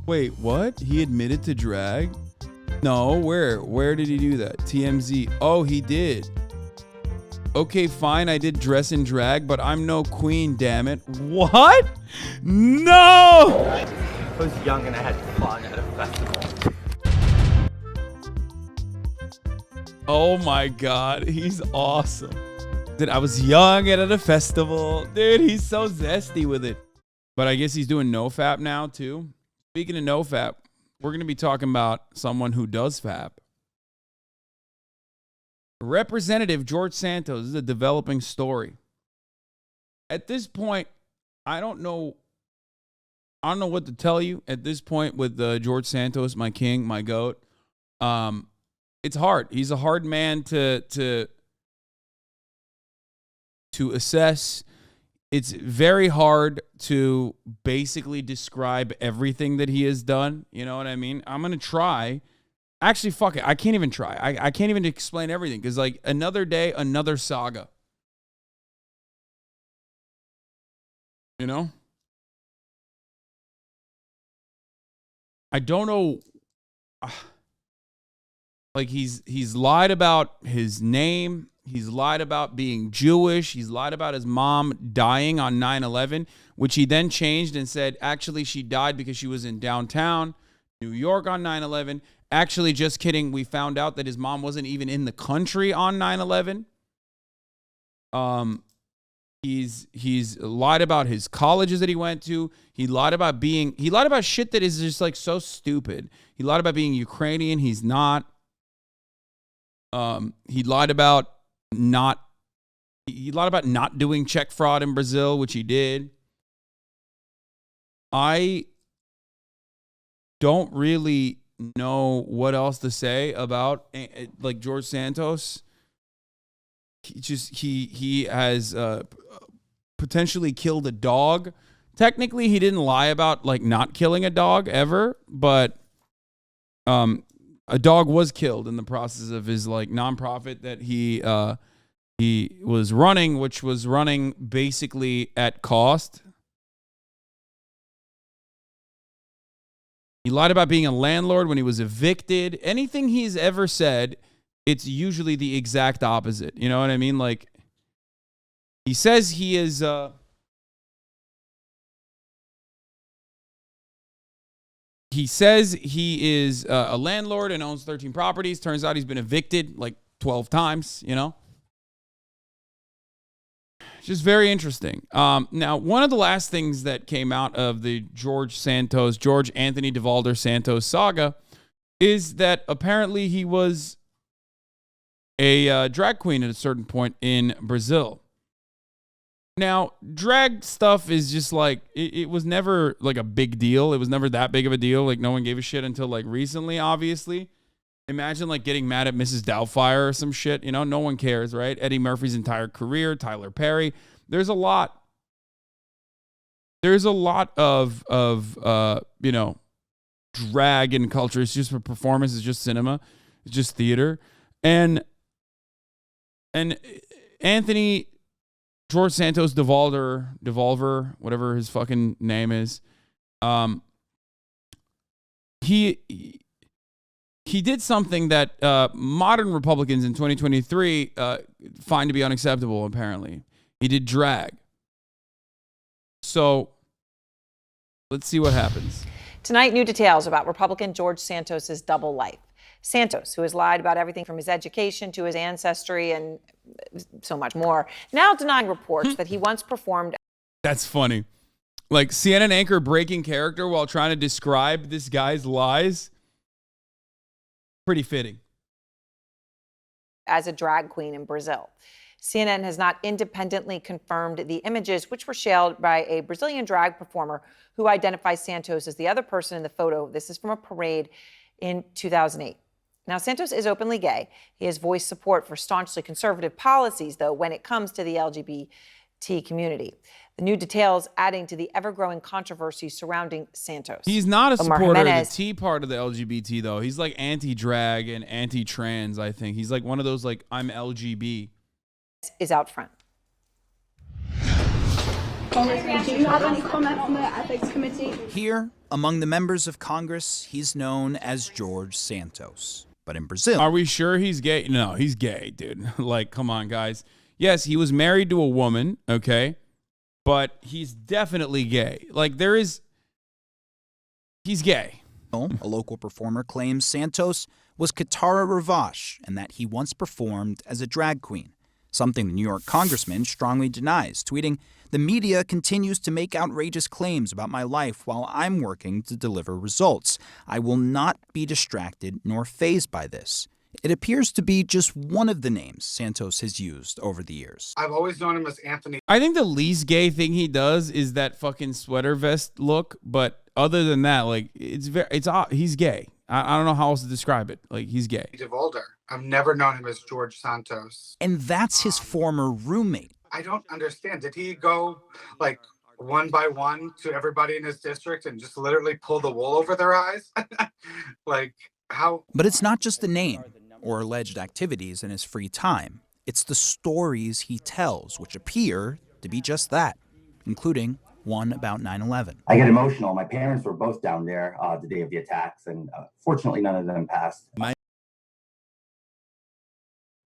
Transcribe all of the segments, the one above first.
Wait, what? He admitted to drag? No, where did he do that? TMZ. Oh, he did. Okay, fine, I did dress and drag, but I'm no queen, damn it. What? No! I was young and I had fun at a festival. Oh my God, he's awesome. Dude, I was young and at a festival. Dude, he's so zesty with it. But I guess he's doing NoFap now too. Speaking of NoFap, we're going to be talking about someone who does FAP. Representative George Santos is a developing story. At this point, I don't know what to tell you at this point with George Santos, my king, my goat. It's hard. He's a hard man to assess. It's very hard to basically describe everything that he has done. You know what I mean? I'm going to try. Actually, fuck it. I can't even try. I can't even explain everything because, like, another day, another saga. You know? I don't know. Like, he's lied about his name. He's lied about being Jewish. He's lied about his mom dying on 9/11, which he then changed and said, actually, she died because she was in downtown New York on 9/11. Actually, just kidding. We found out that his mom wasn't even in the country on 9/11. He's lied about his colleges that he went to. He lied about shit that is just like so stupid. He lied about being Ukrainian. He's not. He lied about not doing check fraud in Brazil, which he did. I don't really know what else to say about like George Santos. He has potentially killed a dog. Technically, he didn't lie about like not killing a dog ever, but a dog was killed in the process of his like nonprofit that he was running, which was running basically at cost. He lied about being a landlord when he was evicted. Anything he's ever said, it's usually the exact opposite. You know what I mean? Like, he says he is a landlord and owns 13 properties. Turns out he's been evicted like 12 times, you know? Just very interesting. Now, one of the last things that came out of the George Anthony DeValder Santos saga is that apparently he was a drag queen at a certain point in Brazil. Now, drag stuff is just like, it was never like a big deal. It was never that big of a deal. Like, no one gave a shit until like recently, obviously. Imagine like getting mad at Mrs. Doubtfire or some shit. You know, no one cares, right? Eddie Murphy's entire career, Tyler Perry. There's a lot of you know, drag in culture. It's just a performance. It's just cinema. It's just theater. And Anthony George Santos Devolver, whatever his fucking name is, he did something that modern Republicans in 2023 find to be unacceptable, apparently. He did drag. So let's see what happens. Tonight, new details about Republican George Santos' double life. Santos, who has lied about everything from his education to his ancestry and so much more, now denying reports that he once performed. That's funny. Like, CNN anchor breaking character while trying to describe this guy's lies. Pretty fitting. As a drag queen in Brazil. CNN has not independently confirmed the images, which were shared by a Brazilian drag performer who identifies Santos as the other person in the photo. This is from a parade in 2008. Now, Santos is openly gay. He has voiced support for staunchly conservative policies, though, when it comes to the LGBT community. The new details adding to the ever-growing controversy surrounding Santos. He's not a supporter of the T part of the LGBT, though. He's like anti-drag and anti-trans, I think. He's like one of those, like, I'm LGB. Is out front. Congressman, do you have any comment on the Ethics Committee? Here, among the members of Congress, he's known as George Santos. But in Brazil... Are we sure he's gay? No, he's gay, dude. Like, come on, guys. Yes, he was married to a woman, okay? But he's definitely gay. Like, he's gay. A local performer claims Santos was Katara Ravache and that he once performed as a drag queen, something the New York congressman strongly denies, tweeting, "The media continues to make outrageous claims about my life while I'm working to deliver results. I will not be distracted nor fazed by this." It appears to be just one of the names Santos has used over the years. I've always known him as Anthony. I think the least gay thing he does is that fucking sweater vest look, but other than that, like, he's gay. I don't know how else to describe it. Like, he's gay. DeVolder. I've never known him as George Santos. And that's his former roommate. I don't understand. Did he go, like, one by one to everybody in his district and just literally pull the wool over their eyes? Like, how? But it's not just the name or alleged activities in his free time. It's the stories he tells, which appear to be just that, including one about 9/11. I get emotional. My parents were both down there the day of the attacks, and fortunately, none of them passed.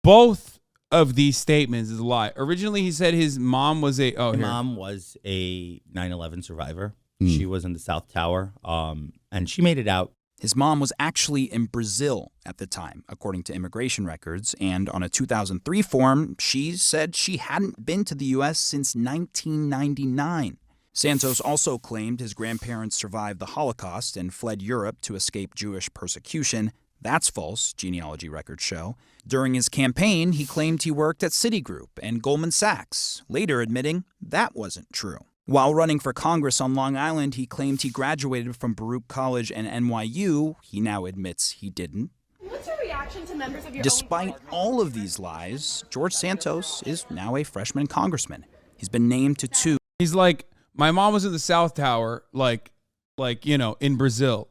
Both of these statements is a lie. Originally, he said his mom was a... My mom was a 9/11 survivor. She was in the South Tower, and she made it out. His mom was actually in Brazil at the time, according to immigration records, and on a 2003 form, she said she hadn't been to the U.S. since 1999. Santos also claimed his grandparents survived the Holocaust and fled Europe to escape Jewish persecution. That's false, genealogy records show. During his campaign, he claimed he worked at Citigroup and Goldman Sachs, later admitting that wasn't true. While running for Congress on Long Island, he claimed he graduated from Baruch College and NYU. He now admits he didn't. What's your reaction to members of your Despite all of these lies, George Santos is now a freshman congressman. He's been named to 2. He's like, my mom was in the South Tower, like in Brazil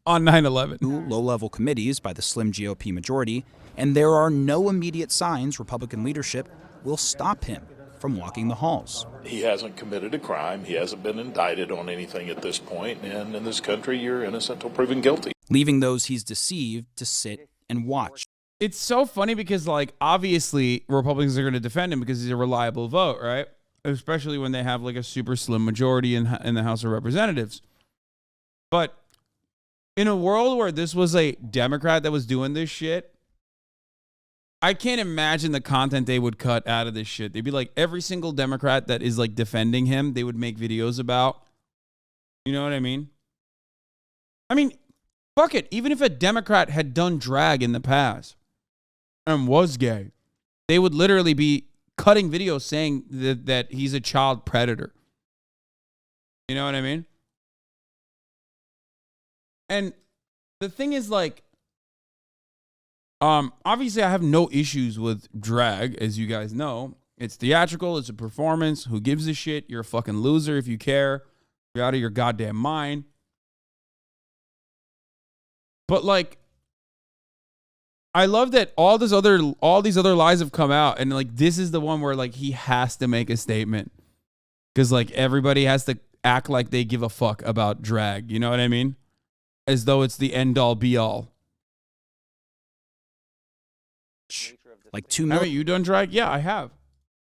on 9/11. 2 low-level committees by the slim GOP majority, and there are no immediate signs Republican leadership will stop him from walking the halls. He hasn't committed a crime. He hasn't been indicted on anything at this point. And in this country, you're innocent until proven guilty. Leaving those he's deceived to sit and watch. It's so funny because, like, obviously Republicans are going to defend him because he's a reliable vote, right? Especially when they have, like, a super slim majority in the House of Representatives. But in a world where this was a Democrat that was doing this shit, I can't imagine the content they would cut out of this shit. They'd be like, every single Democrat that is, like, defending him, they would make videos about. You know what I mean? I mean, fuck it. Even if a Democrat had done drag in the past and was gay, they would literally be cutting videos saying that he's a child predator. You know what I mean? And the thing is, like, obviously I have no issues with drag, as you guys know. It's theatrical, it's a performance. Who gives a shit? You're a fucking loser if you care. You're out of your goddamn mind. But, like, I love that all these other lies have come out, and, like, this is the one where, like, he has to make a statement. Because, like, everybody has to act like they give a fuck about drag. You know what I mean? As though it's the end-all, be-all. Like 2 Haven't you done drag? Yeah, I have.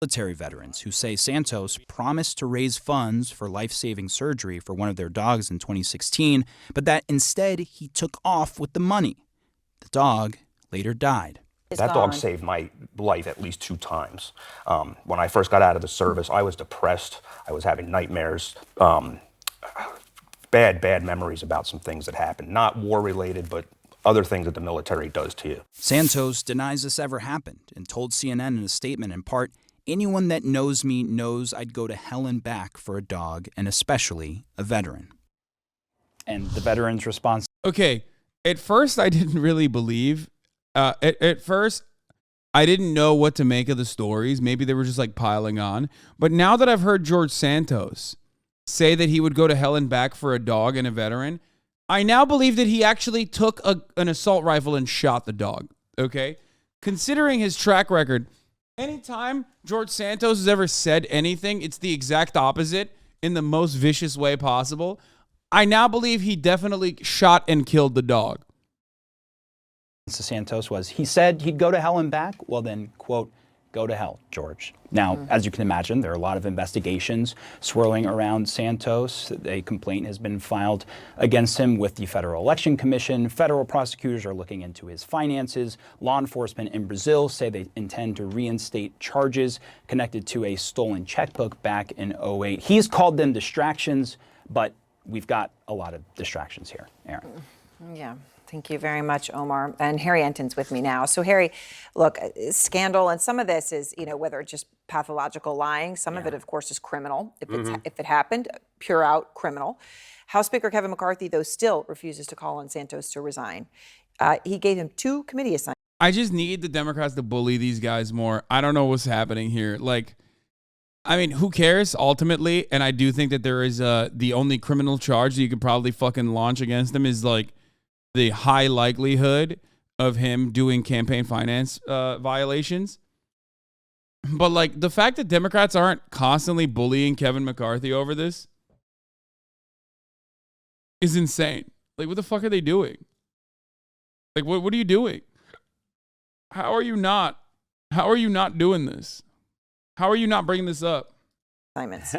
military veterans who say Santos promised to raise funds for life-saving surgery for one of their dogs in 2016, but that instead he took off with the money. The dog later died. That dog saved my life at least 2 times. When I first got out of the service, I was depressed. I was having nightmares, bad memories about some things that happened. Not war-related, but other things that the military does to you. Santos denies this ever happened and told CNN in a statement in part, "Anyone that knows me knows I'd go to hell and back for a dog, and especially a veteran." And the veteran's response. Okay, at first I didn't really believe. At first, I didn't know what to make of the stories. Maybe they were just, like, piling on. But now that I've heard George Santos say that he would go to hell and back for a dog and a veteran, I now believe that he actually took an assault rifle and shot the dog, okay? Considering his track record, Anytime George Santos has ever said anything, it's the exact opposite in the most vicious way possible. I now believe he definitely shot and killed the dog. Santos was, he said he'd go to hell and back. Well then, quote, go to hell, George. Now, as you can imagine, there are a lot of investigations swirling around Santos. A complaint has been filed against him with the Federal Election Commission. Federal prosecutors are looking into his finances. Law enforcement in Brazil say they intend to reinstate charges connected to a stolen checkbook back in 2008. He's called them distractions, but we've got a lot of distractions here, Aaron. Yeah. Thank you very much, Omar. And Harry Enton's with me now. So Harry, look, scandal, and some of this is, whether it's just pathological lying, some of it, of course, is criminal. If it happened, pure out criminal. House Speaker Kevin McCarthy, though, still refuses to call on Santos to resign. He gave him 2 committee assignments. I just need the Democrats to bully these guys more. I don't know what's happening here. Who cares ultimately? And I do think that there is the only criminal charge that you could probably fucking launch against them is the high likelihood of him doing campaign finance violations. But the fact that Democrats aren't constantly bullying Kevin McCarthy over this is insane. What the fuck are they doing? What are you doing? How are you not doing this? How are you not bringing this up? Assignments.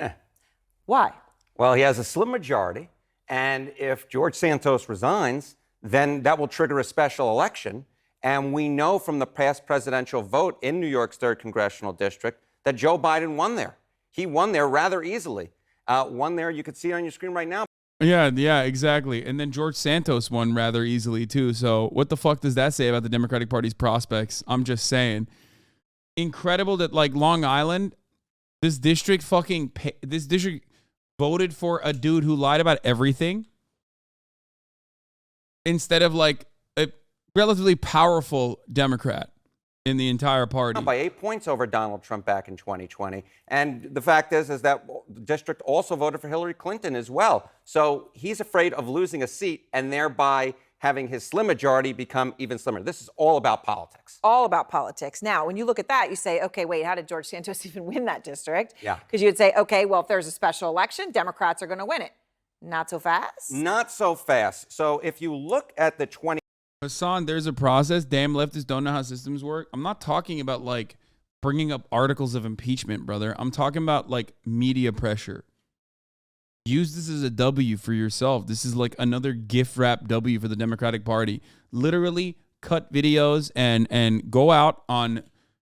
Why? Well, he has a slim majority, and if George Santos resigns, then that will trigger a special election. And we know from the past presidential vote in New York's 3rd Congressional District that Joe Biden won there. He won there rather easily. Won there, you can see it on your screen right now. Yeah, exactly. And then George Santos won rather easily, too. So what the fuck does that say about the Democratic Party's prospects? I'm just saying. Incredible that, Long Island, this district voted for a dude who lied about everything, instead of a relatively powerful Democrat in the entire party. By 8 points over Donald Trump back in 2020. And the fact is that the district also voted for Hillary Clinton as well. So he's afraid of losing a seat and thereby having his slim majority become even slimmer. This is all about politics. All about politics. Now, when you look at that, you say, okay, wait, how did George Santos even win that district? Yeah. Because you would say, okay, well, if there's a special election, Democrats are going to win it. Not so fast? Not so fast. So if you look at the Hasan, there's a process. Damn leftists don't know how systems work. I'm not talking about bringing up articles of impeachment, brother. I'm talking about media pressure. Use this as a W for yourself. This is another gift wrap W for the Democratic Party. Literally cut videos and go out on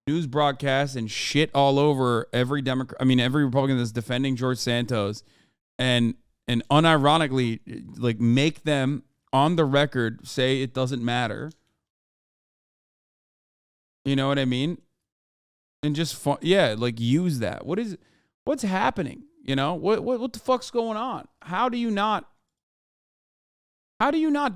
news broadcasts and shit all over every every Republican that's defending George Santos, and unironically make them on the record say it doesn't matter. You know what I mean? And just use that. What's happening? What the fuck's going on? How do you not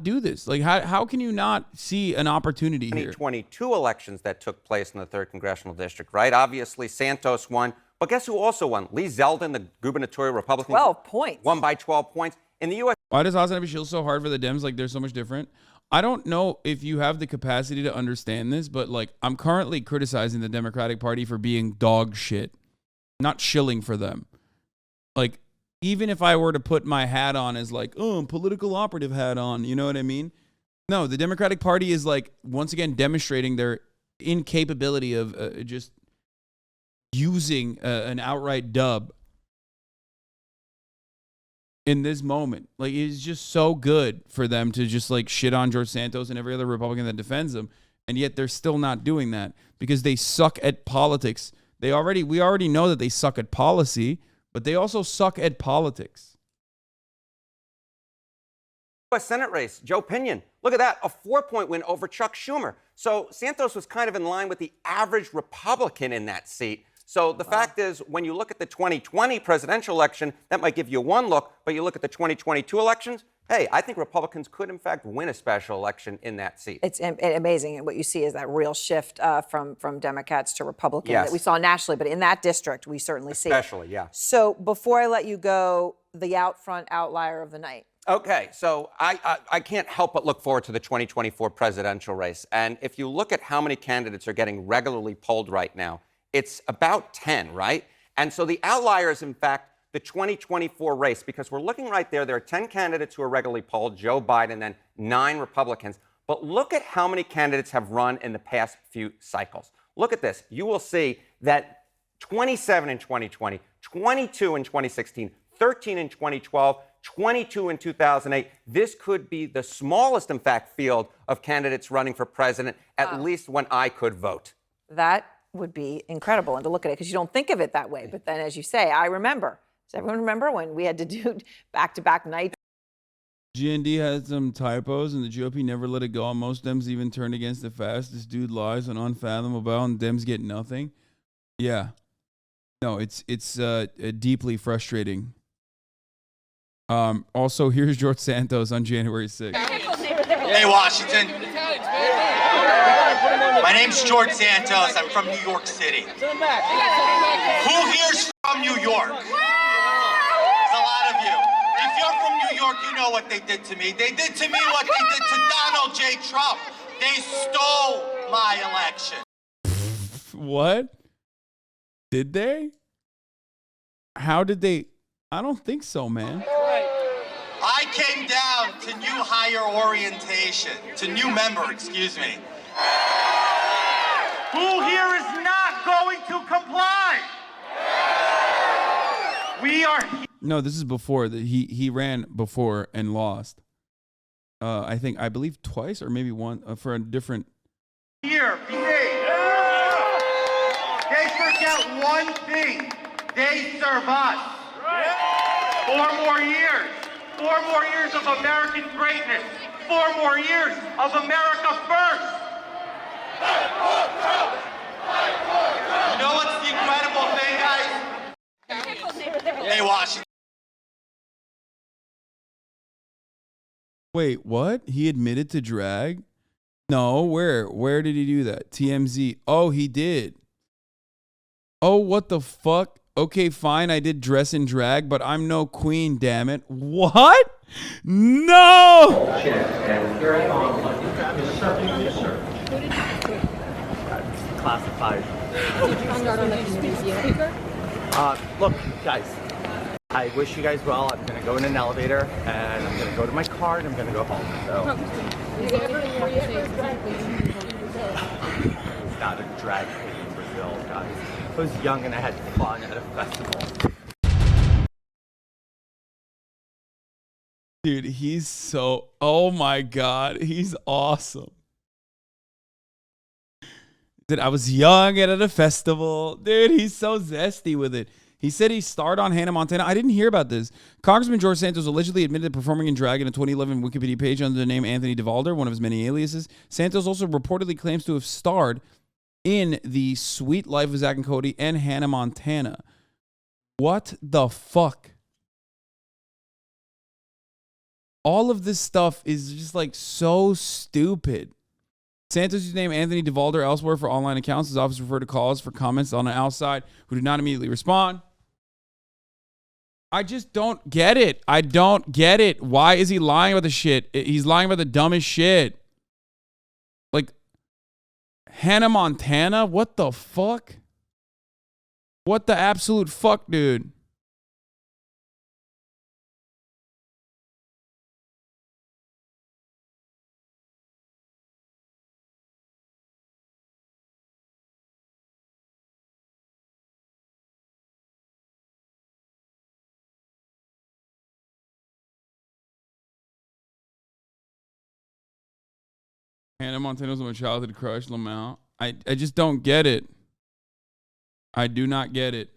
do this? How can you not see an opportunity here? 2022 elections that took place in the 3rd Congressional District, right? Obviously, Santos won. But guess who also won? Lee Zeldin, the gubernatorial Republican. 12 points. Won by 12 points. In the U.S. Why does HasanAbi shield so hard for the Dems? They're so much different. I don't know if you have the capacity to understand this, but I'm currently criticizing the Democratic Party for being dog shit, not shilling for them. Even if I were to put my hat on as political operative hat on, you know what I mean? No, the Democratic Party is once again demonstrating their incapability of just using an outright dub in this moment. It's just so good for them to just shit on George Santos and every other Republican that defends him, and yet they're still not doing that because they suck at politics. We already know that they suck at policy, but they also suck at politics. U.S. Senate race, Joe Pinion. Look at that, a 4-point win over Chuck Schumer. So Santos was kind of in line with the average Republican in that seat. So the fact is, when you look at the 2020 presidential election, that might give you one look, but you look at the 2022 elections, hey, I think Republicans could, in fact, win a special election in that seat. It's amazing. And what you see is that real shift from Democrats to Republicans that we saw nationally. But in that district, we certainly see it. Especially, yeah. So before I let you go, the out front outlier of the night. Okay, so I can't help but look forward to the 2024 presidential race. And if you look at how many candidates are getting regularly polled right now, it's about 10, right? And so the outlier is, in fact, the 2024 race, because we're looking right there. There are 10 candidates who are regularly polled, Joe Biden, and then 9 Republicans. But look at how many candidates have run in the past few cycles. Look at this. You will see that 27 in 2020, 22 in 2016, 13 in 2012, 22 in 2008. This could be the smallest, in fact, field of candidates running for president, at least when I could vote. That would be incredible, and to look at it, because you don't think of it that way. But then, as you say, I remember. Does everyone remember when we had to do back-to-back nights? GND had some typos, and the GOP never let it go. Most Dems even turned against it fast. This dude lies on Unfathomable, and Dems get nothing. Yeah. No, it's deeply frustrating. Also, here's George Santos on January 6th. Hey, Washington. My name's George Santos. I'm from New York City. Who here's from New York? There's a lot of you. If you're from New York, you know what they did to me. They did to me what they did to Donald J. Trump. They stole my election. What? Did they? How did they? I don't think so, man. I came down to new higher orientation, to new member, excuse me. Who here is not going to comply? We are here. No, this is before he ran before and lost. I believe twice or maybe one for a different. Here, behave. They forget one thing. They serve us. 4 more years. 4 more years of American greatness. 4 more years of America first. You know what's the incredible thing, guys? Hey, Washington. Wait, what? He admitted to drag? No, where did he do that? TMZ. Oh, he did. Oh, what the fuck? Okay, fine, I did dress and drag, but I'm no queen, damn it. What? No! Classified. Look, guys, I wish you guys well. I'm gonna go in an elevator and I'm gonna go to my car and I'm gonna go home. So. It's not a drag queen in Brazil, guys. I was young and I had fun at a festival. Dude, he's so, oh my God, he's awesome. Dude, I was young and at a festival. Dude, he's so zesty with it. He said he starred on Hannah Montana. I didn't hear about this. Congressman George Santos allegedly admitted to performing in drag in a 2011 Wikipedia page under the name Anthony DeValder, one of his many aliases. Santos also reportedly claims to have starred in The Sweet Life of Zack and Cody and Hannah Montana. What the fuck? All of this stuff is just like so stupid. Santos used name Anthony DeValder elsewhere for online accounts. His office referred to calls for comments on the outside who did not immediately respond. I just don't get it. I don't get it. Why is he lying about the shit? He's lying about the dumbest shit. Like, Hannah Montana? What the fuck? What the absolute fuck, dude? Hannah Montana was my childhood crush, Lamau. I just don't get it. I do not get it.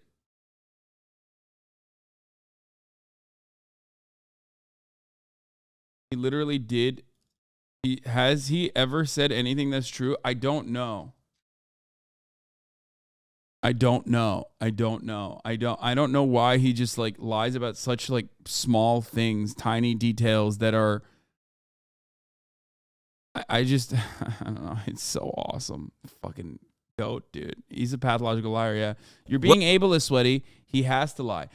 He literally did. Has he ever said anything that's true? I don't know. I don't know. I don't know why he just like lies about such like small things, tiny details that are. I don't know. It's so awesome. Fucking goat, dude. He's a pathological liar, yeah. You're being ableist, Sweaty. He has to lie.